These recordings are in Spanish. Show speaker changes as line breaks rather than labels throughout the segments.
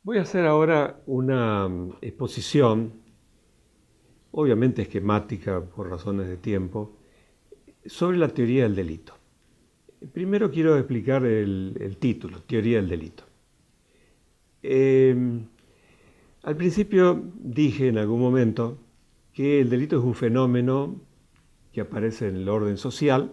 Voy a hacer ahora una exposición, obviamente esquemática por razones de tiempo, sobre la teoría del delito. Primero quiero explicar el título, teoría del delito. Al principio dije en algún momento que el delito es un fenómeno que aparece en el orden social,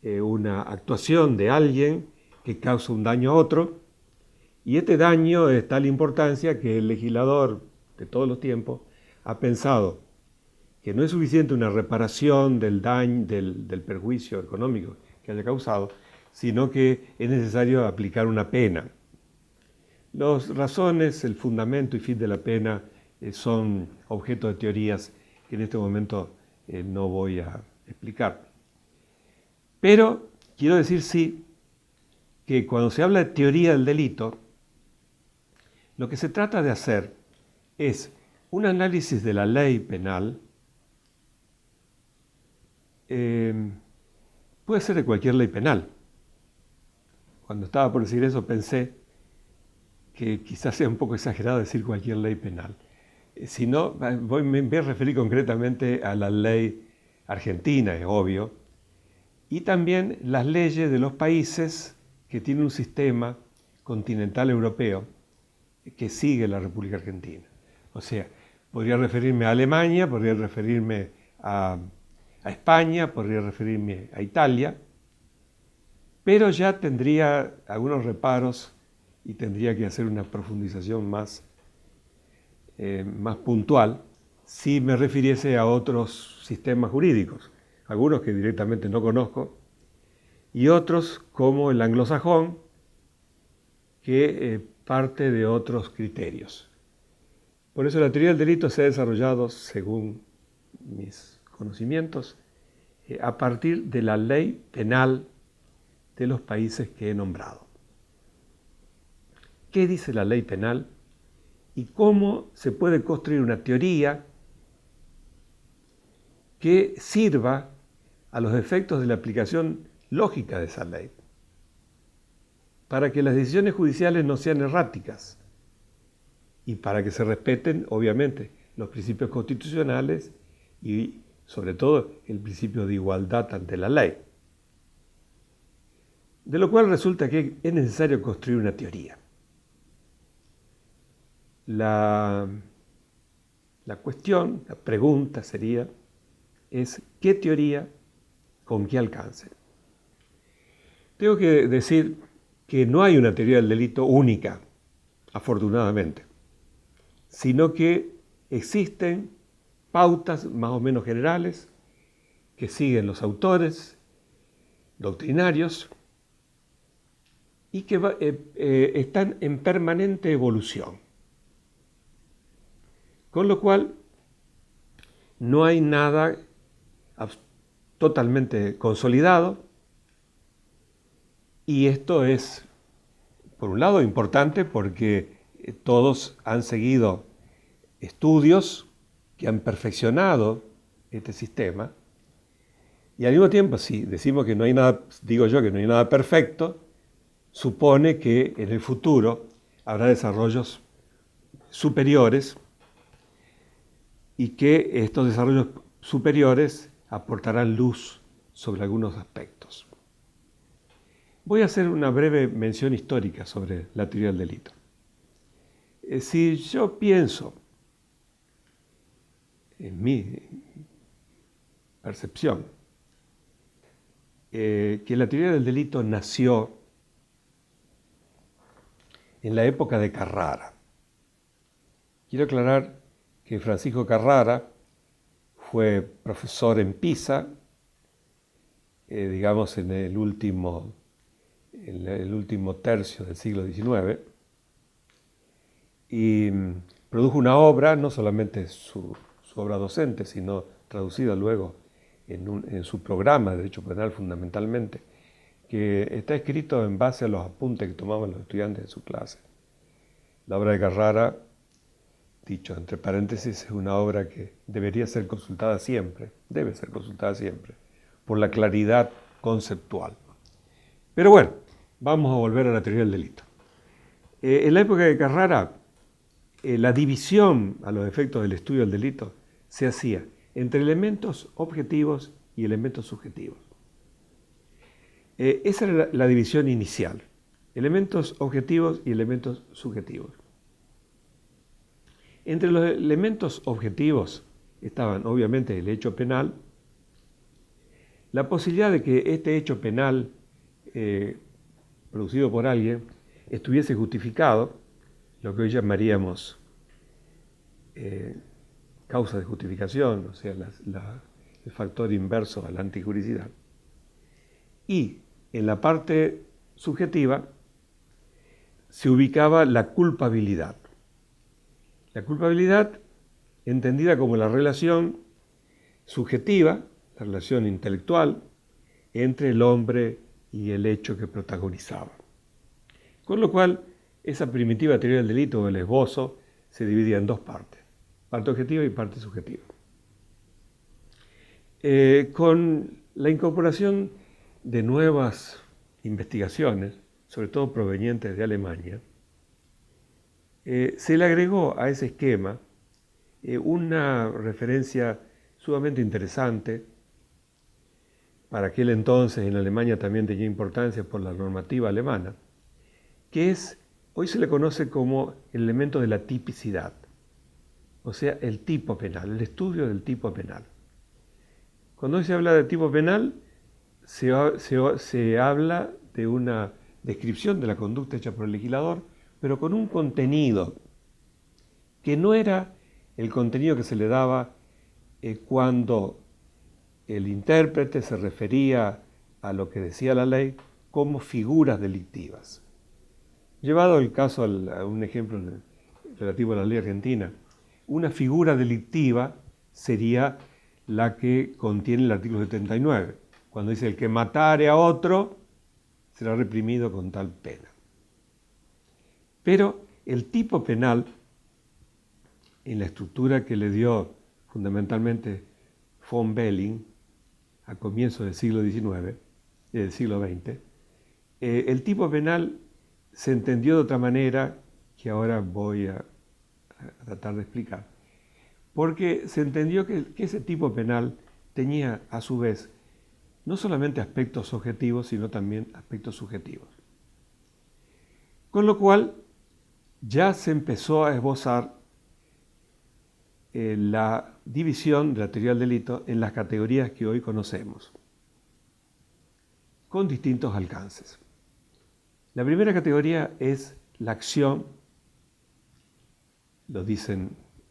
una actuación de alguien que causa un daño a otro, y este daño es tal importancia que el legislador de todos los tiempos ha pensado que no es suficiente una reparación del daño, del perjuicio económico que haya causado, sino que es necesario aplicar una pena. Las razones, el fundamento y fin de la pena son objeto de teorías que en este momento no voy a explicar. Pero quiero decir sí que cuando se habla de teoría del delito, lo que se trata de hacer es un análisis de la ley penal. Puede ser de cualquier ley penal. Cuando estaba por decir eso pensé que quizás sea un poco exagerado decir cualquier ley penal. Si no, me voy a referir concretamente a la ley argentina, es obvio, y también las leyes de los países que tienen un sistema continental europeo que sigue la República Argentina. O sea, podría referirme a Alemania, podría referirme a España, podría referirme a Italia, pero ya tendría algunos reparos y tendría que hacer una profundización más puntual si me refiriese a otros sistemas jurídicos, algunos que directamente no conozco, y otros como el anglosajón, que parte de otros criterios. Por eso la teoría del delito se ha desarrollado, según mis conocimientos, a partir de la ley penal de los países que he nombrado. ¿Qué dice la ley penal? Y cómo se puede construir una teoría que sirva a los efectos de la aplicación lógica de esa ley, para que las decisiones judiciales no sean erráticas y para que se respeten, obviamente, los principios constitucionales y, sobre todo, el principio de igualdad ante la ley. De lo cual resulta que es necesario construir una teoría. La cuestión, la pregunta sería, es ¿qué teoría con qué alcance? Tengo que decir que no hay una teoría del delito única, afortunadamente, sino que existen pautas más o menos generales que siguen los autores doctrinarios y que están en permanente evolución. Con lo cual, no hay nada totalmente consolidado, y esto es, por un lado, importante porque todos han seguido estudios que han perfeccionado este sistema, y al mismo tiempo, si decimos que no hay nada, digo yo que no hay nada perfecto, supone que en el futuro habrá desarrollos superiores y que estos desarrollos superiores aportarán luz sobre algunos aspectos. Voy a hacer una breve mención histórica sobre la teoría del delito. Si yo pienso, en mi percepción, que la teoría del delito nació en la época de Carrara. Quiero aclarar que Francisco Carrara fue profesor en Pisa, digamos en el último tercio del siglo XIX, y produjo una obra, no solamente su obra docente, sino traducida luego en su programa de Derecho Penal fundamentalmente, que está escrito en base a los apuntes que tomaban los estudiantes en su clase. La obra de Carrara, dicho entre paréntesis, es una obra que debería ser consultada siempre, debe ser consultada siempre, por la claridad conceptual. Pero bueno, vamos a volver a la teoría del delito. En la época de Carrara, la división a los efectos del estudio del delito se hacía entre elementos objetivos y elementos subjetivos. Esa era la división inicial, elementos objetivos y elementos subjetivos. Entre los elementos objetivos estaban obviamente el hecho penal, la posibilidad de que este hecho penal producido por alguien estuviese justificado, lo que hoy llamaríamos causa de justificación, o sea, el factor inverso a la antijuricidad. Y en la parte subjetiva se ubicaba la culpabilidad. La culpabilidad entendida como la relación subjetiva, la relación intelectual entre el hombre y el hecho que protagonizaba. Con lo cual, esa primitiva teoría del delito o el esbozo se dividía en dos partes, parte objetiva y parte subjetiva. Con la incorporación de nuevas investigaciones, sobre todo provenientes de Alemania, se le agregó a ese esquema una referencia sumamente interesante. Para aquel entonces en Alemania también tenía importancia por la normativa alemana, que hoy se le conoce como el elemento de la tipicidad, o sea, el tipo penal, el estudio del tipo penal. Cuando hoy se habla de tipo penal, se habla de una descripción de la conducta hecha por el legislador, pero con un contenido que no era el contenido que se le daba cuando el intérprete se refería a lo que decía la ley como figuras delictivas. Llevado el caso a un ejemplo relativo a la ley argentina, una figura delictiva sería la que contiene el artículo 79, cuando dice el que matare a otro será reprimido con tal pena. Pero el tipo penal, en la estructura que le dio fundamentalmente von Belling a comienzos del siglo XIX, del siglo XX, el tipo penal se entendió de otra manera que ahora voy a tratar de explicar. Porque se entendió que ese tipo penal tenía a su vez no solamente aspectos objetivos, sino también aspectos subjetivos. Con lo cual ya se empezó a esbozar la división de la teoría del delito en las categorías que hoy conocemos, con distintos alcances. La primera categoría es la acción, lo dicen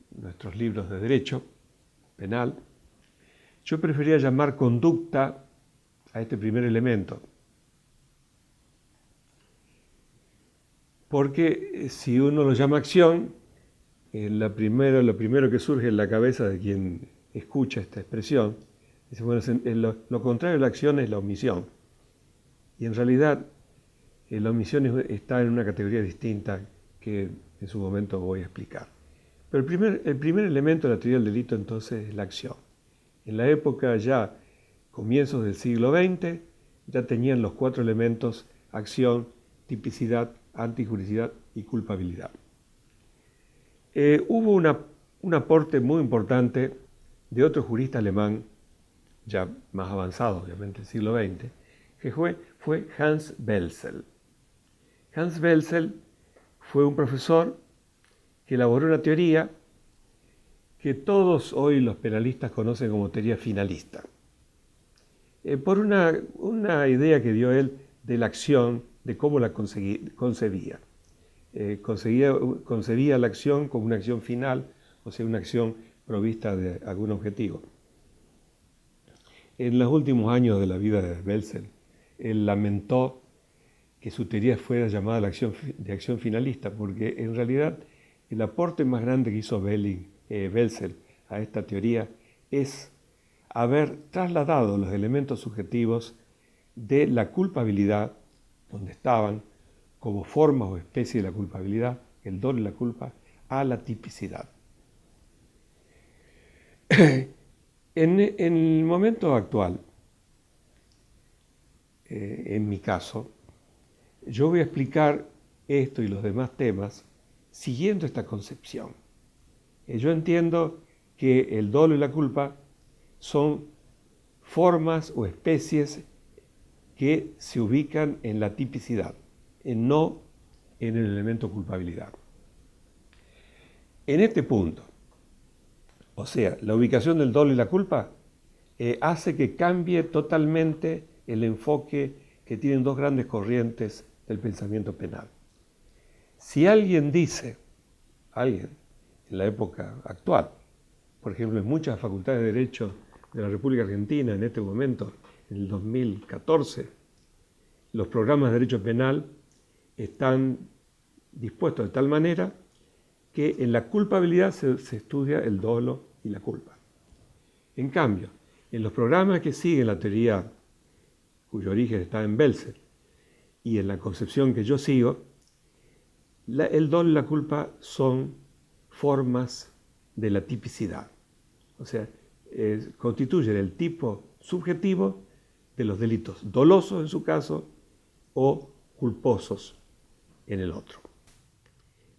nuestros libros de derecho penal. Yo prefería llamar conducta a este primer elemento, porque si uno lo llama acción, lo primero que surge en la cabeza de quien escucha esta expresión, dice, bueno, lo contrario de la acción es la omisión. Y en realidad la omisión está en una categoría distinta que en su momento voy a explicar. Pero el primer elemento de la teoría del delito entonces es la acción. En la época ya, comienzos del siglo XX, ya tenían los cuatro elementos: acción, tipicidad, antijuricidad y culpabilidad. Hubo un aporte muy importante de otro jurista alemán, ya más avanzado obviamente del siglo XX, que fue Hans Welzel. Hans Welzel fue un profesor que elaboró una teoría que todos hoy los penalistas conocen como teoría finalista, por una idea que dio él de la acción, de cómo la concebía. Concebía la acción como una acción final, o sea, una acción provista de algún objetivo. En los últimos años de la vida de Welzel, él lamentó que su teoría fuera llamada de acción finalista, porque en realidad el aporte más grande que hizo Welzel a esta teoría es haber trasladado los elementos subjetivos de la culpabilidad, donde estaban como forma o especie de la culpabilidad, el dolo y la culpa, a la tipicidad. En el momento actual, en mi caso, yo voy a explicar esto y los demás temas siguiendo esta concepción. Yo entiendo que el dolo y la culpa son formas o especies que se ubican en la tipicidad, no en el elemento culpabilidad. En este punto, o sea, la ubicación del dolo y la culpa hace que cambie totalmente el enfoque que tienen dos grandes corrientes del pensamiento penal. Si alguien dice, en la época actual, por ejemplo, en muchas facultades de Derecho de la República Argentina, en este momento, en el 2014, los programas de Derecho Penal están dispuestos de tal manera que en la culpabilidad se estudia el dolo y la culpa. En cambio, en los programas que siguen la teoría cuyo origen está en Belzer y en la concepción que yo sigo, el dolo y la culpa son formas de la tipicidad. O sea, constituyen el tipo subjetivo de los delitos dolosos en su caso o culposos en el otro.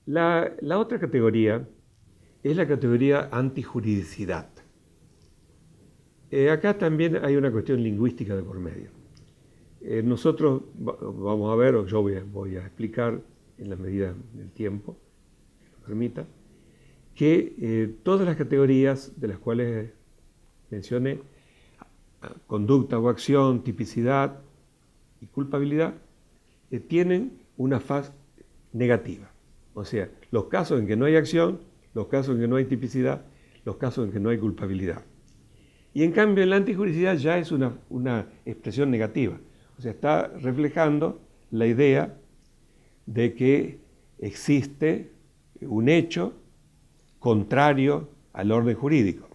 La otra categoría es la categoría antijuridicidad. Acá también hay una cuestión lingüística de por medio. Nosotros vamos a ver, o yo voy a explicar en la medida del tiempo que lo permita, que todas las categorías de las cuales mencioné, conducta o acción, tipicidad y culpabilidad, tienen una faz negativa. O sea, los casos en que no hay acción, los casos en que no hay tipicidad, los casos en que no hay culpabilidad. Y en cambio, en la antijuridicidad ya es una expresión negativa. O sea, está reflejando la idea de que existe un hecho contrario al orden jurídico.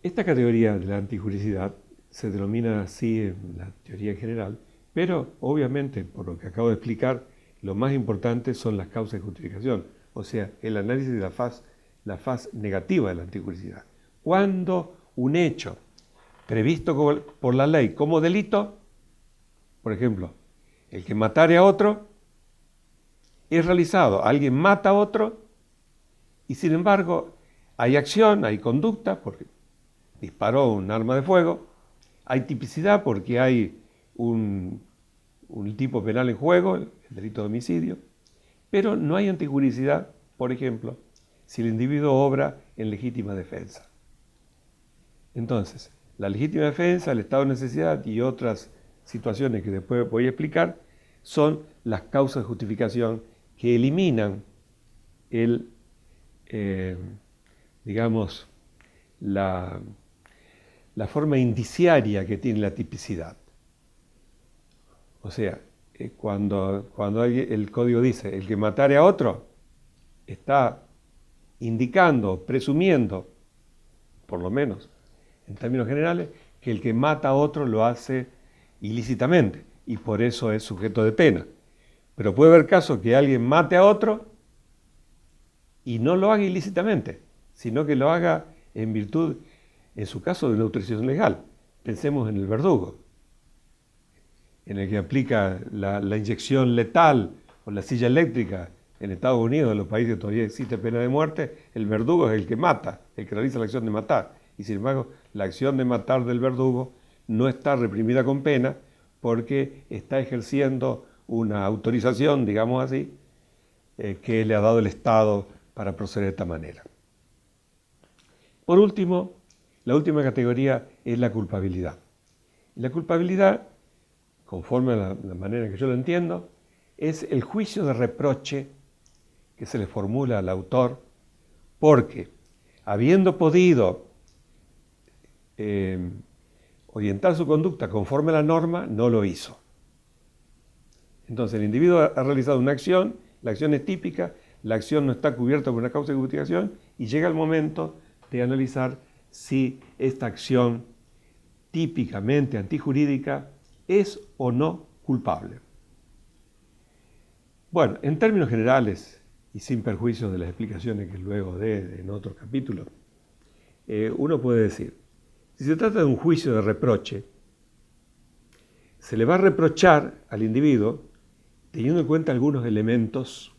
Esta categoría de la antijuridicidad se denomina así en la teoría en general, pero obviamente, por lo que acabo de explicar, lo más importante son las causas de justificación, o sea, el análisis de la faz negativa de la antijuridicidad. Cuando un hecho previsto por la ley como delito, por ejemplo, el que matare a otro, es realizado, alguien mata a otro, y sin embargo hay acción, hay conducta, porque disparó un arma de fuego, hay tipicidad porque hay un tipo penal en juego, el delito de homicidio, pero no hay antijuridicidad, por ejemplo, si el individuo obra en legítima defensa. Entonces, la legítima defensa, el estado de necesidad y otras situaciones que después voy a explicar son las causas de justificación que eliminan la forma indiciaria que tiene la tipicidad. O sea, cuando el código dice el que matare a otro, está indicando, presumiendo, por lo menos en términos generales, que el que mata a otro lo hace ilícitamente y por eso es sujeto de pena. Pero puede haber casos que alguien mate a otro y no lo haga ilícitamente, sino que lo haga en virtud, en su caso, de una autorización legal. Pensemos en el verdugo, en el que aplica la inyección letal o la silla eléctrica. En Estados Unidos, en los países que todavía existe pena de muerte, el verdugo es el que mata, el que realiza la acción de matar. Y sin embargo, la acción de matar del verdugo no está reprimida con pena porque está ejerciendo una autorización, digamos así, que le ha dado el Estado para proceder de esta manera. Por último, la última categoría es la culpabilidad. La culpabilidad, conforme a la manera que yo lo entiendo, es el juicio de reproche que se le formula al autor porque, habiendo podido orientar su conducta conforme a la norma, no lo hizo. Entonces el individuo ha realizado una acción, la acción es típica, la acción no está cubierta por una causa de justificación y llega el momento de analizar si esta acción típicamente antijurídica es o no culpable. Bueno, en términos generales y sin perjuicio de las explicaciones que luego dé en otros capítulos, uno puede decir, si se trata de un juicio de reproche, se le va a reprochar al individuo teniendo en cuenta algunos elementos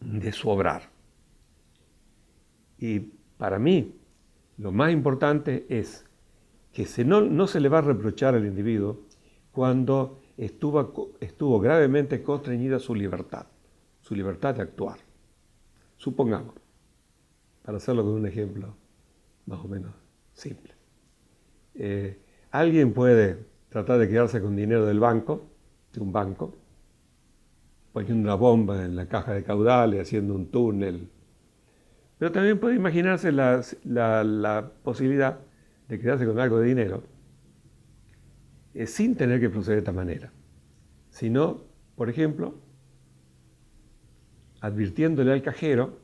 de su obrar. Y para mí, lo más importante es que no se le va a reprochar al individuo cuando estuvo gravemente constreñida su libertad de actuar. Supongamos, para hacerlo con un ejemplo más o menos simple. Alguien puede tratar de quedarse con dinero del banco, de un banco, poniendo una bomba en la caja de caudales, haciendo un túnel. Pero también puede imaginarse la posibilidad de quedarse con algo de dinero sin tener que proceder de esta manera, sino, por ejemplo, advirtiéndole al cajero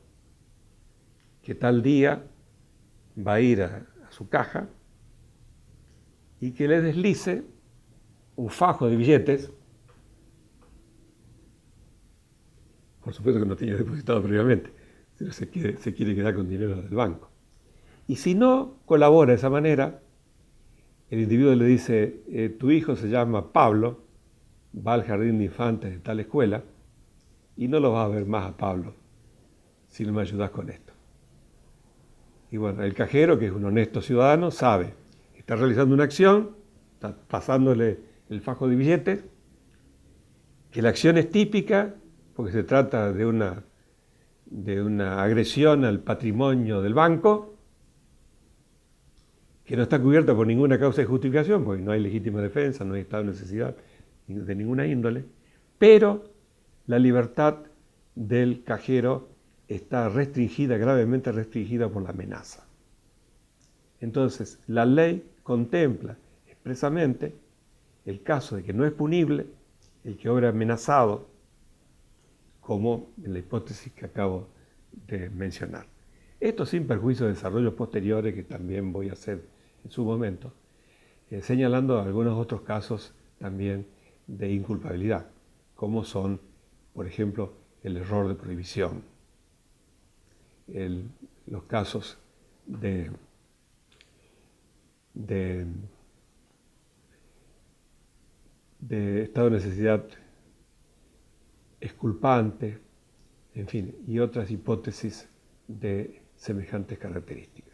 que tal día va a ir a su caja y que le deslice un fajo de billetes, por supuesto que no tiene depositado previamente, sino se quiere quedar con dinero del banco. Y si no colabora de esa manera, el individuo le dice, tu hijo se llama Pablo, va al jardín de infantes de tal escuela, y no lo vas a ver más a Pablo si no me ayudas con esto. Y bueno, el cajero, que es un honesto ciudadano, sabe que está realizando una acción, está pasándole el fajo de billetes, que la acción es típica, porque se trata de una agresión al patrimonio del banco, que no está cubierta por ninguna causa de justificación, porque no hay legítima defensa, no hay estado de necesidad de ninguna índole, pero la libertad del cajero está restringida, gravemente restringida por la amenaza. Entonces, la ley contempla expresamente el caso de que no es punible el que obra amenazado, como en la hipótesis que acabo de mencionar. Esto sin perjuicio de desarrollos posteriores que también voy a hacer en su momento, señalando algunos otros casos también de inculpabilidad, como son, por ejemplo, el error de prohibición, los casos de estado de necesidad exculpante, en fin, y otras hipótesis de semejantes características.